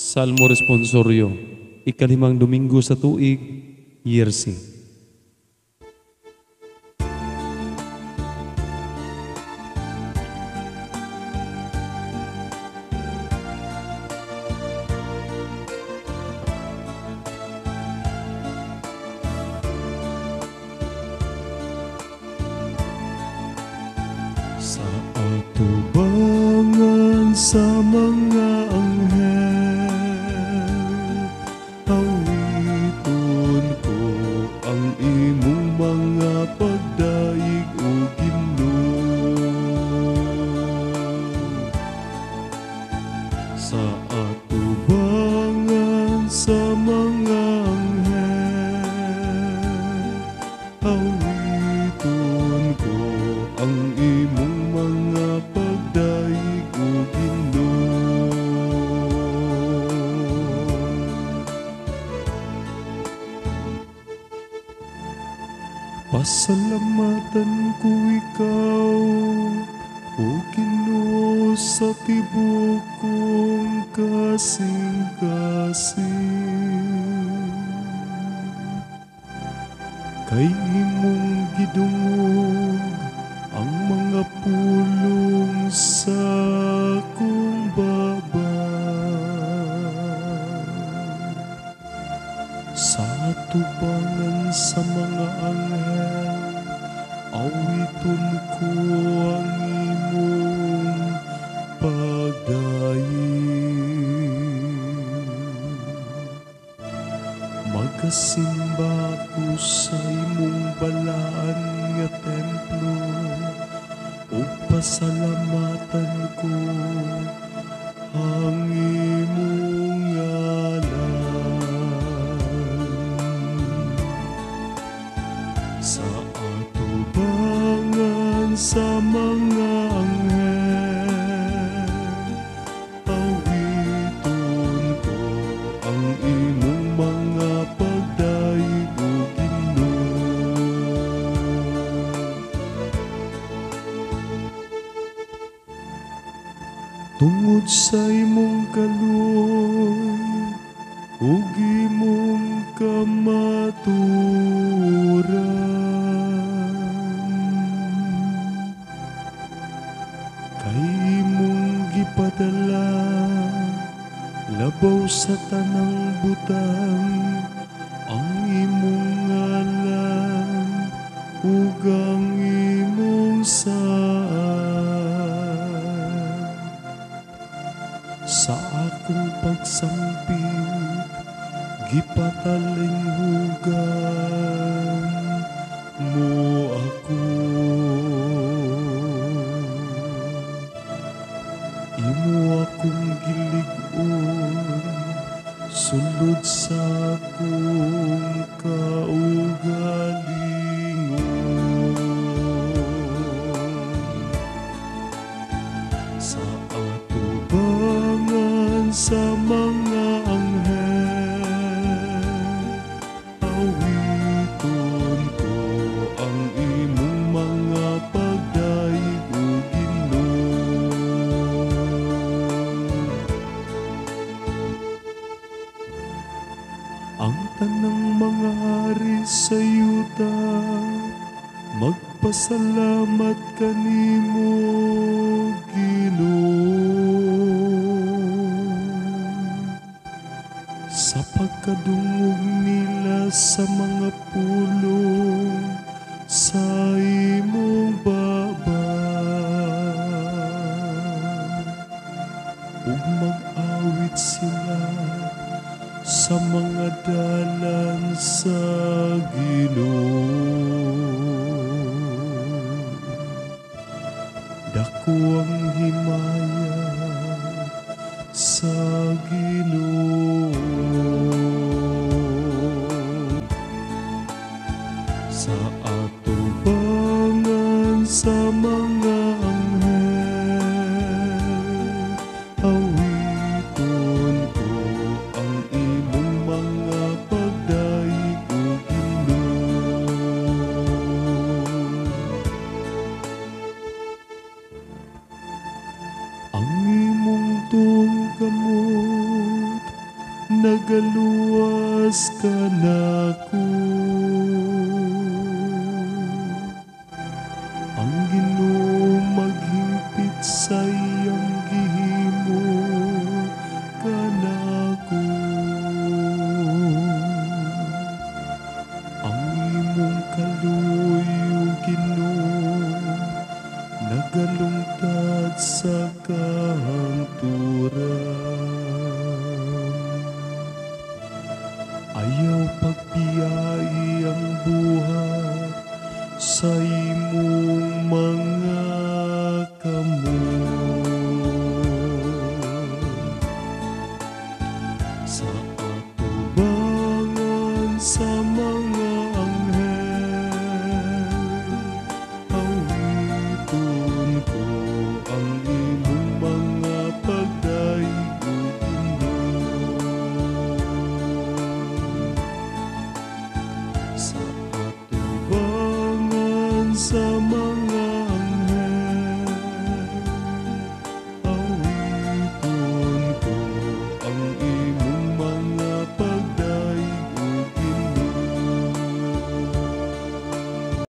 Salmo Responsorio, ikalimang Domingo sa tuig, Year C. Sa atubangan sa mga anghel, awiton ko ang imong mga pagdaig o Ginoo. Sa atubangan sa mga anghel, awiton ko ang imong mga pagdaig o Ginoo. Pasalamatan ko ikaw, o Ginoo, sa tibok kong kasing-kasing. Kay imong gidungog ang mga pulong sa akong babay. Sa atubangan sa mga anghel, awiton ko ang imong pagdaig. Magasimba ko sa imong balaan nga templo, o pasalamatan ko ang imong ngalan. Sa atubangan sa mga anghel, awiton ko ang imong mga pagdaig o Ginoo. Tungod sa imong kaluoy ug imong kamaturan, kay imong gipadala labaw sa tanang butang ang imong ngalan ug ang imong saad. Sa akong pagsampit, gipatalinghugan mo ako. Imo akong gilig-on sulod sa akong kaugalingon. Sa atubangan sa mga anghel, awiton ko ang imong mga pagdaig o Ginoo. Ang tanang mga hari sa yuta, magpasalamat kanimo, Ginoo, sa pagkadungog nila sa mga pulong sa imong babay, ug mag-awit sila sa mga dalan sa Ginoo. Dako ang himaya sa Ginoo. Sa atubangan sa mga anghel, awiton ko ang imong mga pagdaig o Ginoo. Ang imong tunggamot nagaluwas ka nako. Ang Ginoo maghingpit sa iyang gihimo kanako. Ang imong kaluyo, Ginoo, nagalungtad sa kahangturan. Ayaw pagpiyai ang buhat sa imong mga kamot. Sa atubangan sa mga anghel, awiton ko ang imong mga pagdayo, Ginoo. Sa atubangan sa mga